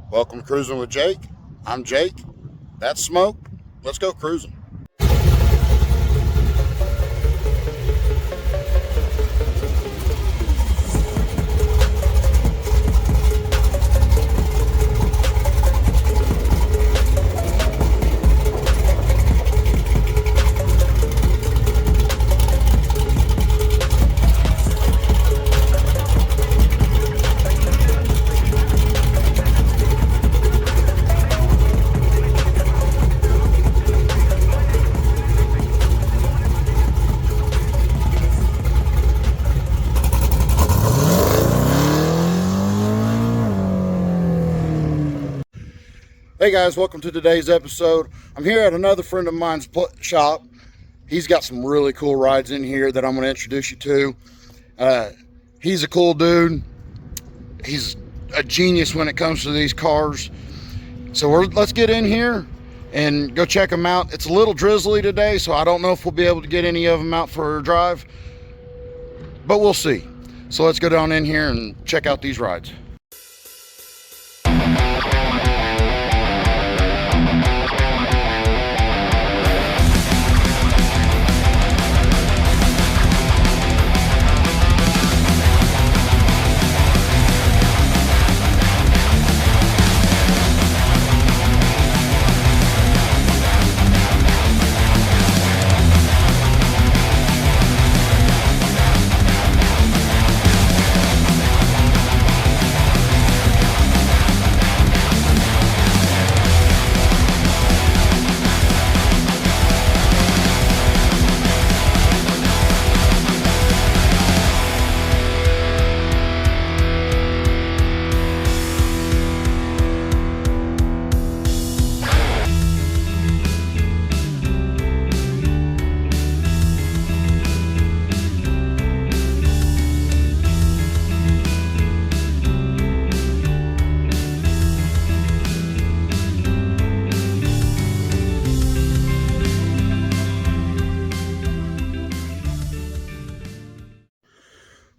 Welcome to Cruising with Jake. I'm Jake. That's Smoke. Let's go cruising. Hey guys, welcome to today's episode. I'm here at another friend of mine's shop. He's got some really cool rides in here that I'm going to introduce you to. He's a cool dude. He's a genius when it comes to these cars. So let's get in here and go check them out. It's a little drizzly today, so I don't know if we'll be able to get any of them out for a drive, but we'll see. So let's go down in here and check out these rides.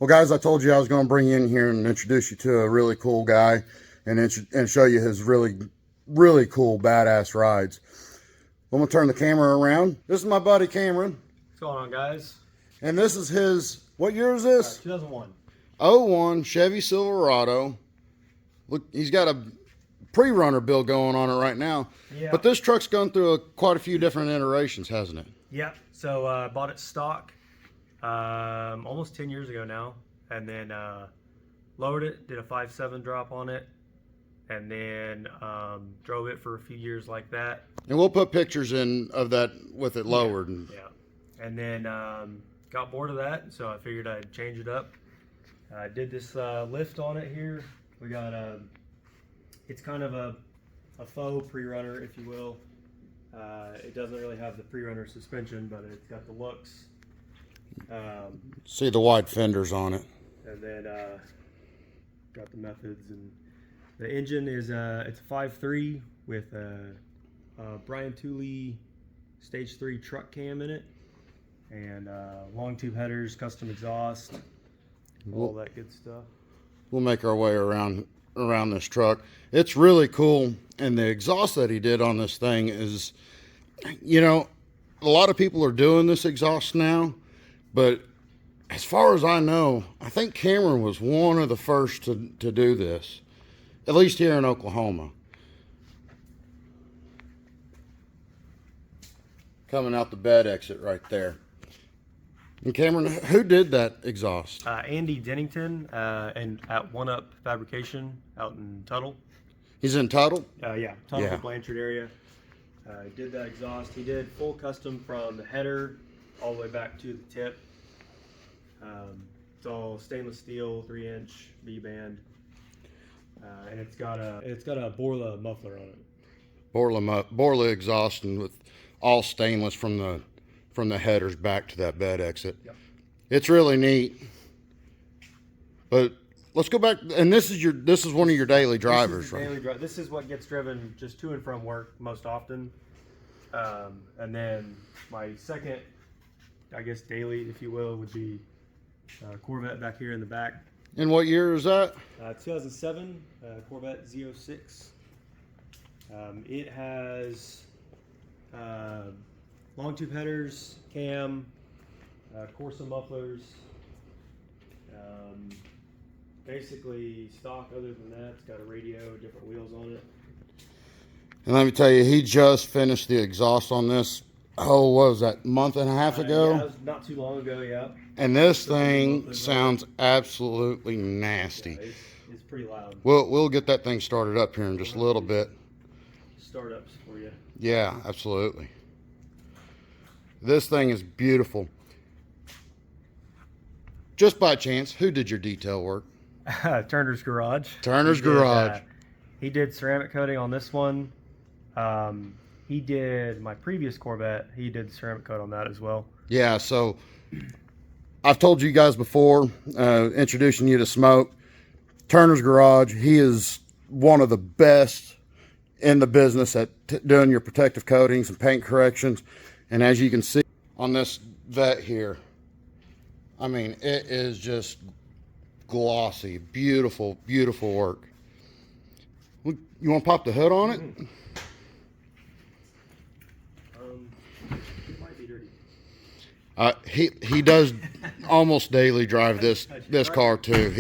Well, guys, I told you I was going to bring you in here and introduce you to a really cool guy and show you his really cool, badass rides. I'm going to turn the camera around. This is my buddy Cameron. What's going on, guys? And this is his, what year is this? 2001. 01 Chevy Silverado. Look, he's got a pre-runner build going on it right now. Yeah. But this truck's gone through quite a few different iterations, hasn't it? Yep. So bought it stock almost 10 years ago now, and then lowered it, did a 5.7 drop on it, and then drove it for a few years like that. And we'll put pictures in of that with it lowered. Yeah. And then got bored of that, so I figured I'd change it up. I did this lift on it here. We got it's kind of a faux pre-runner, if you will. It doesn't really have the pre-runner suspension, but it's got the looks. See the wide fenders on it. And then got the methods, and the engine is it's a 5.3 with a Brian Tooley stage 3 truck cam in it, and long tube headers, custom exhaust, all that good stuff. We'll make our way around this truck. It's really cool, and the exhaust that he did on this thing is, you know, a lot of people are doing this exhaust now, but as far as I know, I think Cameron was one of the first to do this, at least here in Oklahoma. Coming out the bed exit right there. And Cameron, who did that exhaust? Andy Dennington, and at One Up Fabrication out in Tuttle. He's in Tuttle? Yeah, Tuttle, Blanchard area. Did that exhaust. He did full custom from the header all the way back to the tip. It's all stainless steel, 3-inch B-band, and it's got a Borla muffler on it. Borla exhaust, and with all stainless from the headers back to that bed exit. Yep. It's really neat. But let's go back, and this is one of your daily drivers, right? This is what gets driven just to and from work most often. And then my second, I guess daily, if you will, would be Corvette back here in the back. And what year is that? 2007 Corvette Z06. It has long tube headers, cam, Corsa mufflers. Basically stock. Other than that, it's got a radio, different wheels on it. And let me tell you, he just finished the exhaust on this. Oh, what was that, month and a half ago? Yeah, it was not too long ago, yeah. And this thing sounds absolutely nasty. Yeah, it's pretty loud. We'll get that thing started up here in just a little bit. Startups for you. Yeah, absolutely. This thing is beautiful. Just by chance, who did your detail work? Turner's Garage. Turner's Garage. He did ceramic coating on this one. He did my previous Corvette. He did ceramic coat on that as well. Yeah, so I've told you guys before, introducing you to Smoke. Turner's Garage, he is one of the best in the business at doing your protective coatings and paint corrections. And as you can see on this Vet here, I mean, it is just glossy, beautiful, beautiful work. You want to pop the hood on it? It might be dirty. He does almost daily drive this car too.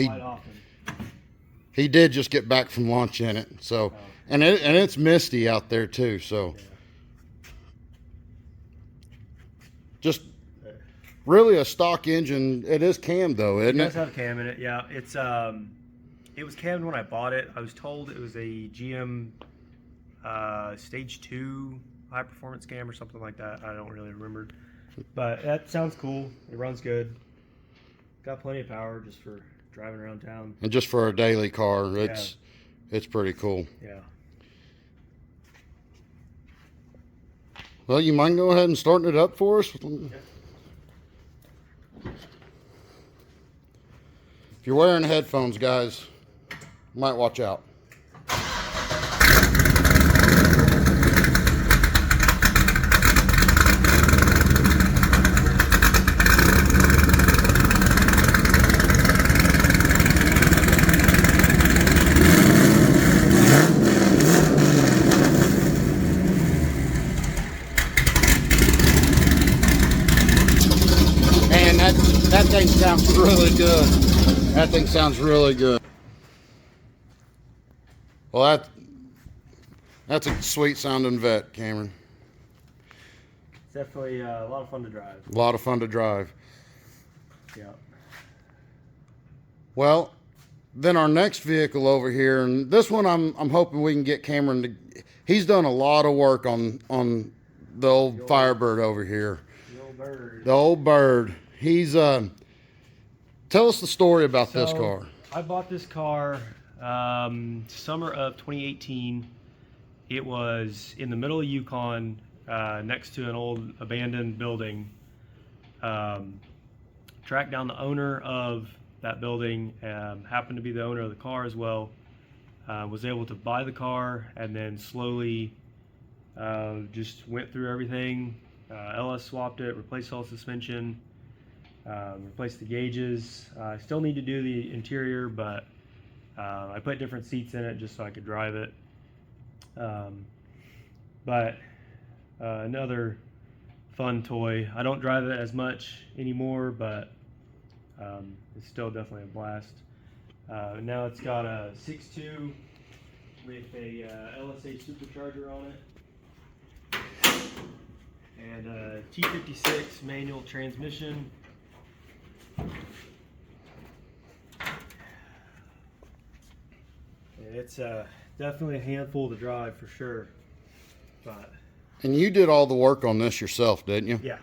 He did just get back from lunch in it, so and it's misty out there too. So just really a stock engine. It is cam though, isn't it? It does have cam in it. Yeah, it's it was cammed when I bought it. I was told it was a GM Stage 2 high performance cam or something like that. I don't really remember, but that sounds cool. It runs good. Got plenty of power just for driving around town. And just for a daily car, it's pretty cool. Yeah. Well, you mind go ahead and starting it up for us? Yeah. If you're wearing headphones, guys, you might watch out. And that thing sounds really good. That thing sounds really good. Well, that's a sweet sounding Vet, Cameron. It's definitely a lot of fun to drive. A lot of fun to drive. Yeah. Well, then our next vehicle over here, and this one I'm hoping we can get Cameron to. He's done a lot of work on the old Firebird over here. The old bird. The old bird. He's tell us the story about this car. I bought this car summer of 2018. It was in the middle of Yukon, next to an old abandoned building. Tracked down the owner of that building, happened to be the owner of the car as well. Was able to buy the car and then slowly just went through everything. LS swapped it, replaced all suspension, replaced the gauges. I still need to do the interior, but I put different seats in it just so I could drive it. But another fun toy. I don't drive it as much anymore, but it's still definitely a blast. Now it's got a 6.2 with a LSH supercharger on it and a T56 manual transmission. It's definitely a handful to drive for sure. But And you did all the work on this yourself, didn't you? yeah.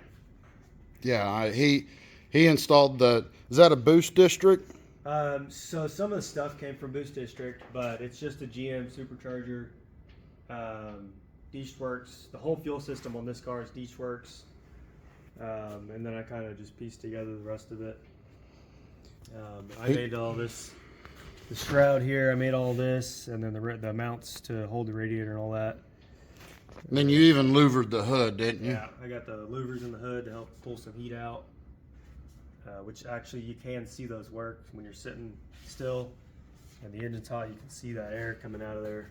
Yeah, he installed the. Is that a boost district? So some of the stuff came from Boost District, but it's just a GM supercharger. Works. The whole fuel system on this car is Works. And then I kind of just pieced together the rest of it. I made all this, the shroud here, I made all this, and then the mounts to hold the radiator and all that. And then you even louvered the hood, didn't you? Yeah, I got the louvers in the hood to help pull some heat out, which actually you can see those work when you're sitting still and the engine's hot. You can see that air coming out of there.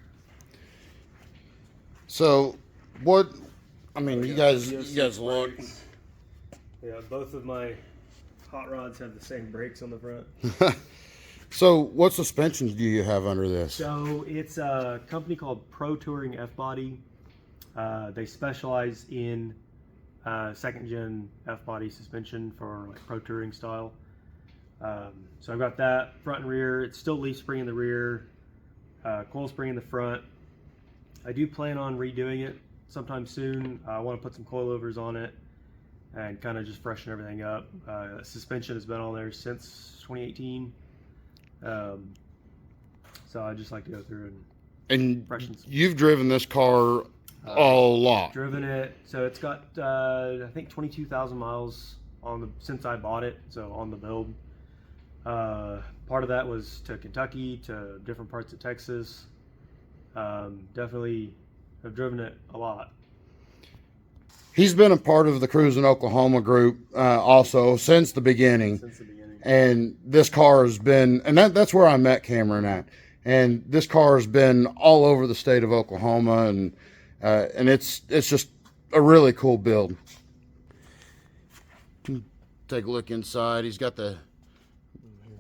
So, what? I mean, We you got guys VO6 look. brakes. Yeah, both of my hot rods have the same brakes on the front. So, what suspensions do you have under this? So it's a company called Pro Touring F-Body. They specialize in second gen F-Body suspension for like Pro Touring style. So I've got that front and rear. It's still leaf spring in the rear, coil spring in the front. I do plan on redoing it sometime soon. I want to put some coilovers on it and kind of just freshen everything up. Suspension has been on there since 2018. So I just like to go through and freshen some. You've driven this car a lot. Driven it, so it's got I think 22,000 miles since I bought it. So on the build, part of that was to Kentucky, to different parts of Texas. Definitely have driven it a lot. He's been a part of the Cruis'n Oklahoma group also since the beginning. Since the beginning. And this car has been, and that's where I met Cameron at. And this car has been all over the state of Oklahoma, and it's just a really cool build. Take a look inside. He's got the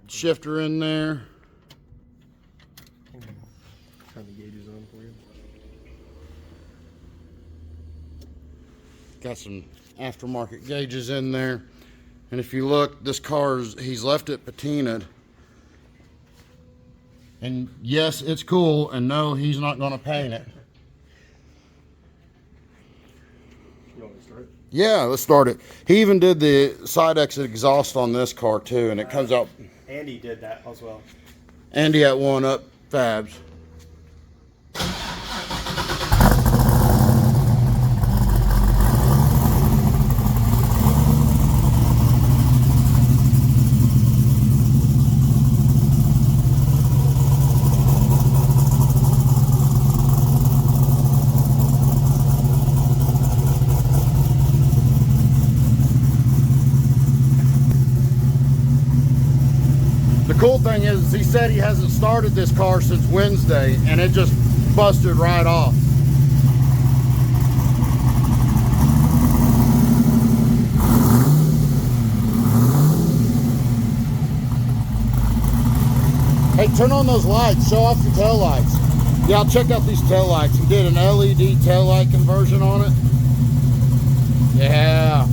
shifter in there. Turn the gauges on for you. Got some aftermarket gauges in there. And if you look, this car's, he's left it patinaed. And yes, it's cool, and no, he's not going to paint it. You want me to start? Yeah, let's start it. He even did the side exit exhaust on this car too, and it comes out. Andy did that as well. Andy at One Up Fabs. The cool thing is he said he hasn't started this car since Wednesday, and it just busted right off. Hey, turn on those lights. Show off your tail lights. Yeah, I'll check out these tail lights. He did an LED tail light conversion on it. Yeah.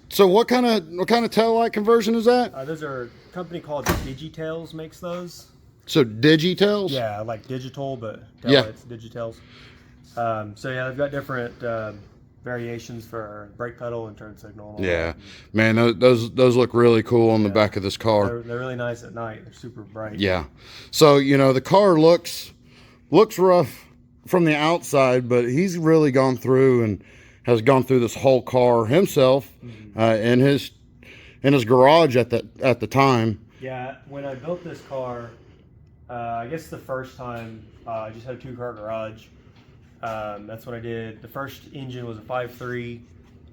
So what kind of tail light conversion is that? Those are a company called Digitails makes those. So Digitails? Yeah, like digital, but yeah, it's Digitails. So yeah, they've got different variations for brake pedal and turn signal. And all yeah, that. man, those look really cool on the back of this car. They're really nice at night. They're super bright. Yeah. So you know the car looks rough from the outside, but he's really gone through and has gone through this whole car himself in his garage at the time. Yeah, when I built this car, I guess the first time I just had a 2-car garage. That's what I did. The first engine was a 5.3,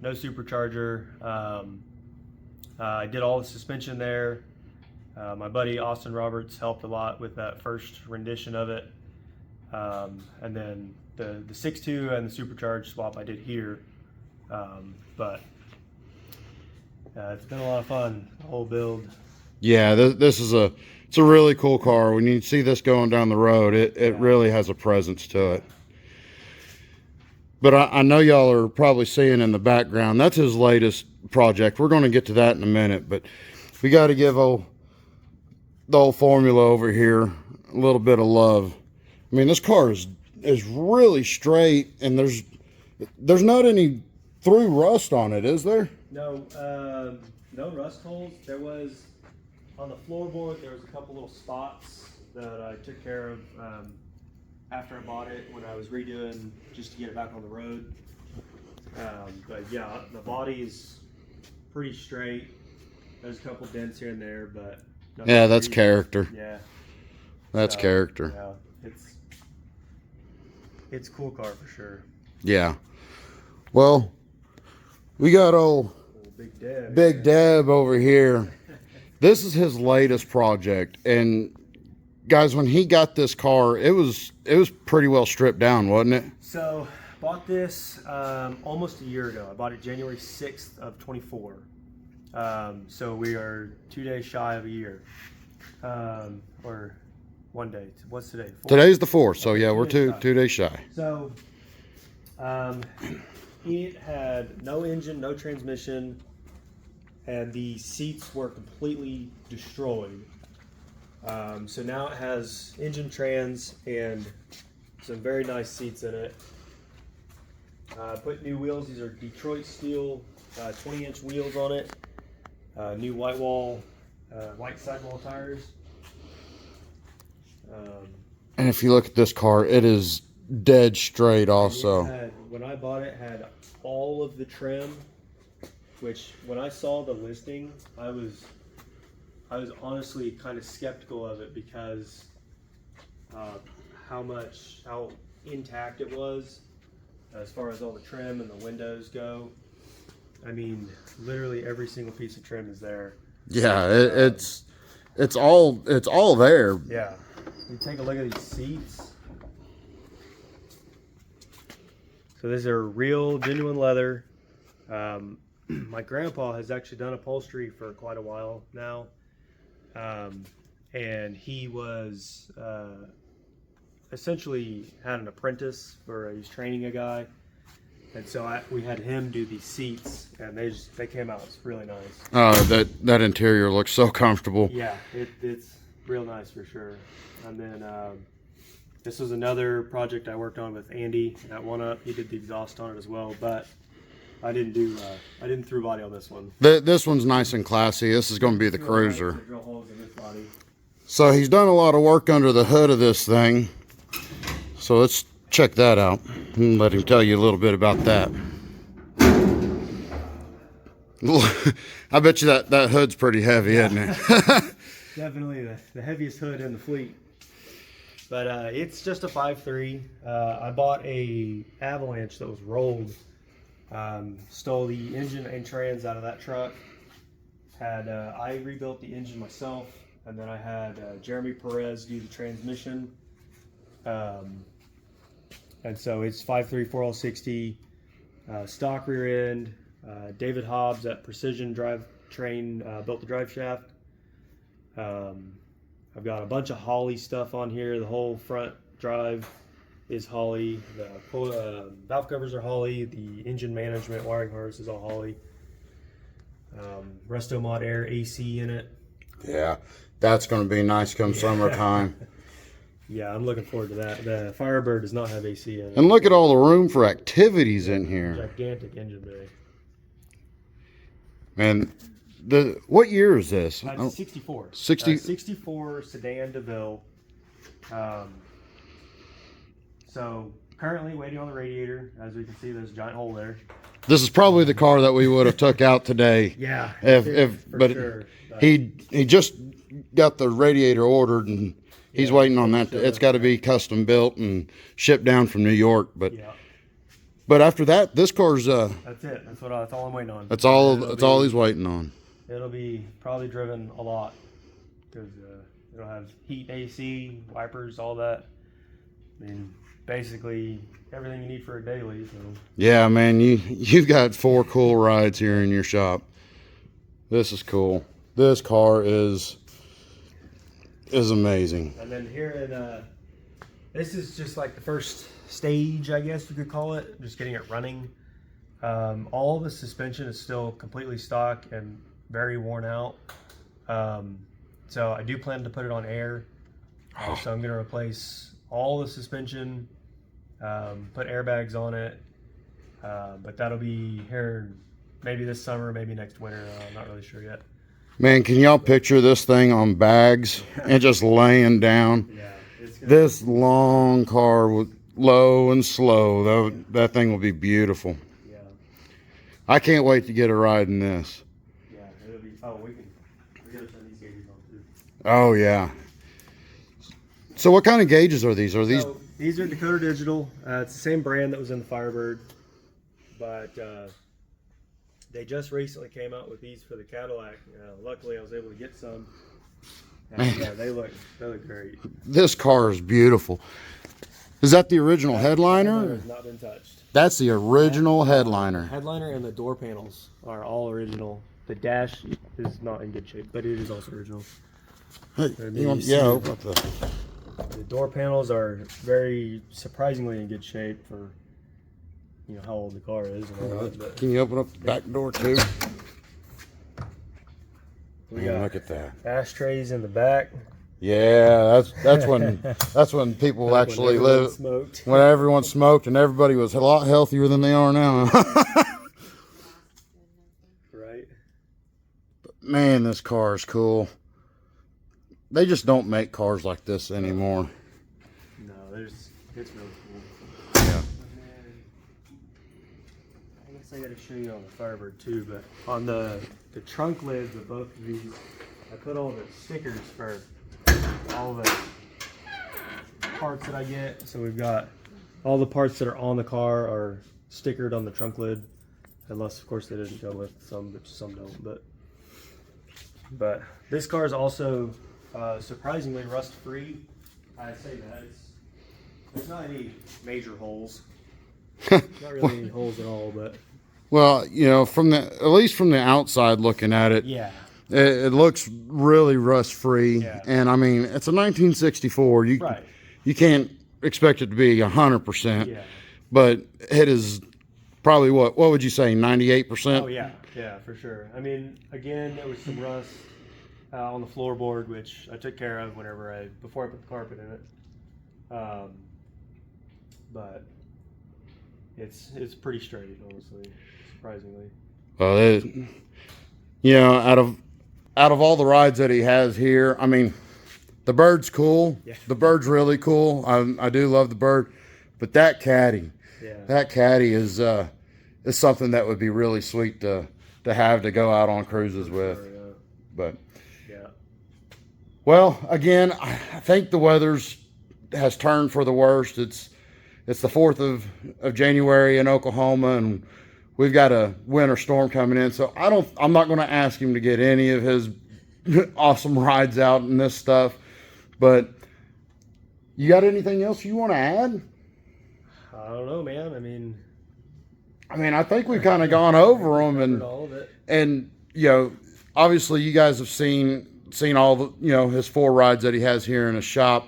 no supercharger. I did all the suspension there. My buddy Austin Roberts helped a lot with that first rendition of it. And then the 6.2 and the supercharged swap I did here. But it's been a lot of fun, the whole build. Yeah, it's a really cool car. When you see this going down the road, it really has a presence to it. But I know y'all are probably seeing in the background, that's his latest project. We're going to get to that in a minute, but we got to give the old formula over here a little bit of love. I mean, this car is really straight, and there's not any through rust on it, is there? No, no rust holes. There was, on the floorboard, there was a couple little spots that I took care of after I bought it when I was redoing just to get it back on the road. But yeah, the body's pretty straight. There's a couple dents here and there, but yeah, that's character. Yeah, that's character. Yeah, it's a cool car for sure. Yeah. Well, we got old Big Deb over here. This is his latest project, and guys, when he got this car, it was pretty well stripped down, wasn't it? So bought this almost a year ago. I bought it January 6th of 24. So we are 2 days shy of a year, or 1 day. What's today? 4th? Today's the 4th, so Okay, yeah, we're 2 days shy. So it had no engine, no transmission, and the seats were completely destroyed. So now it has engine, trans, and some very nice seats in it. Put new wheels. These are Detroit steel 20-inch wheels on it. New white sidewall tires. And if you look at this car, it is dead straight also. When I bought it, had all of the trim, which when I saw the listing, I was honestly kind of skeptical of it because how intact it was as far as all the trim and the windows go. I mean, literally every single piece of trim is there. Yeah, it's all there. Yeah. You take a look at these seats. So these are real, genuine leather. My grandpa has actually done upholstery for quite a while now. And he was essentially had an apprentice where he's training a guy. And so we had him do these seats, and they came out really nice. That interior looks so comfortable. Yeah, it's real nice for sure. And then this was another project I worked on with Andy at One Up. He did the exhaust on it as well, but I didn't through body on this one. This one's nice and classy. This is going to be the Cruiser. Drill holes in this body. So he's done a lot of work under the hood of this thing. So let's check that out and let him tell you a little bit about that. I bet you that hood's pretty heavy, isn't it? Definitely the heaviest hood in the fleet. But it's just a 5.3. I bought a Avalanche that was rolled. Stole the engine and trans out of that truck. I rebuilt the engine myself, and then I had Jeremy Perez do the transmission. And so it's 5.3 4L60, stock rear end. David Hobbs at Precision Drive Train built the drive shaft. I've got a bunch of Holley stuff on here. The whole front drive is Holley. The valve covers are Holley. The engine management wiring harness is all Holley. Resto Mod Air AC in it. Yeah, that's going to be nice come summertime. Yeah, I'm looking forward to that. The Firebird does not have AC in it. And look at all the room for activities in here. Gigantic engine bay. And what year is this? 64. 64 sedan DeVille. So currently waiting on the radiator. As we can see, there's a giant hole there. This is probably the car that we would have took out today. Yeah, but sure. he just got the radiator ordered, and he's waiting on that. It's got to be custom built and shipped down from New York. But after that, this car's that's it. That's all I'm waiting on. That's all he's waiting on. It'll be probably driven a lot because it'll have heat, AC, wipers, all that. I mean, basically everything you need for a daily. So. Yeah, man, you've got 4 cool rides here in your shop. This is cool. This car is amazing. And then here in this is just like the first stage, I guess you could call it. Just getting it running. All the suspension is still completely stock and very worn out. So I do plan to put it on air. So I'm going to replace all the suspension, put airbags on it. But that'll be here maybe this summer, maybe next winter. I'm not really sure yet. Man, can y'all picture this thing on bags and just laying down? Yeah. This long car with low and slow, that thing will be beautiful. Yeah. I can't wait to get a ride in this. Yeah, it'll be. Oh, we gotta turn these gauges on too. Oh yeah. So what kind of gauges are these? These are Dakota Digital. It's the same brand that was in the Firebird, but They just recently came out with these for the Cadillac. Luckily, I was able to get some. And, Man. yeah, they look great. This car is beautiful. Is that the original headliner? Has not been touched. That's the original headliner. Headliner and the door panels are all original. The dash is not in good shape, but it is also original. Hey, open up The door panels are very surprisingly in good shape for how old the car is. And all that, but Can you open up the back door too? we got Look at that. ashtrays in the back. Yeah, that's when people actually live. Smoked. When everyone smoked and everybody was a lot healthier than they are now. Right. Man, this car is cool. They just don't make cars like this anymore. No, it's really cool. Yeah. I guess I got to show you on the Firebird too, but on the trunk lids of both of these, I put all the stickers for all the parts that I get. So we've got all the parts that are on the car are stickered on the trunk lid, unless of course they didn't come with some, which some don't. But this car is also surprisingly rust free. I say that there's not any major holes. Not really any holes at all, but Well, at least from the outside looking at it, yeah, it looks really rust free. Yeah. And I mean, it's a 1964. right. You can't expect it to be 100%. Yeah. But it is probably what would you say, 98%? Oh yeah, for sure. I mean, again, there was some rust on the floorboard, which I took care of before I put the carpet in it. But it's pretty straight, honestly, surprisingly. Well, out of all the rides that he has here, I mean, the Bird's cool. Yeah. The Bird's really cool. I do love the Bird, but that Caddy, is something that would be really sweet to have to go out on cruises with. Sure, yeah. But Yeah. well, again, I think the weather's has turned for the worst. It's the 4th of January in Oklahoma, and we've got a winter storm coming in. So I'm not going to ask him to get any of his awesome rides out and this stuff. But you got anything else you want to add? I don't know, man. I mean, I think we've kind of gone over them, and all of it. and obviously you guys have seen all the his 4 rides that he has here in his shop.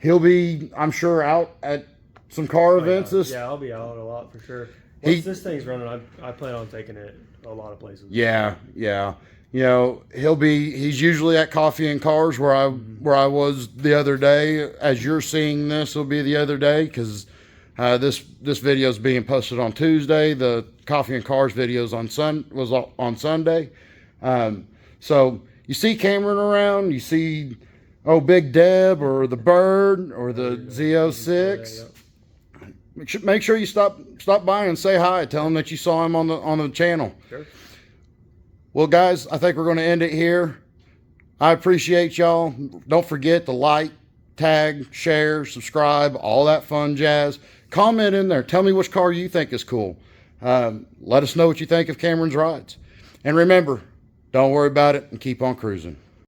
He'll be, I'm sure, out at some car events. Yeah, I'll be out a lot for sure. Once this thing's running, I plan on taking it a lot of places. Yeah. He's usually at Coffee and Cars where I was the other day. As you're seeing this, will be the other day, because this video is being posted on Tuesday. The Coffee and Cars videos was on Sunday. So you see Cameron around, you see Big Deb or the Bird or the Z06. Make sure you stop by and say hi. Tell him that you saw him on the channel. Sure. Well, guys, I think we're going to end it here. I appreciate y'all. Don't forget to like, tag, share, subscribe, all that fun jazz. Comment in there. Tell me which car you think is cool. Let us know what you think of Cameron's rides. And remember, don't worry about it and keep on cruising.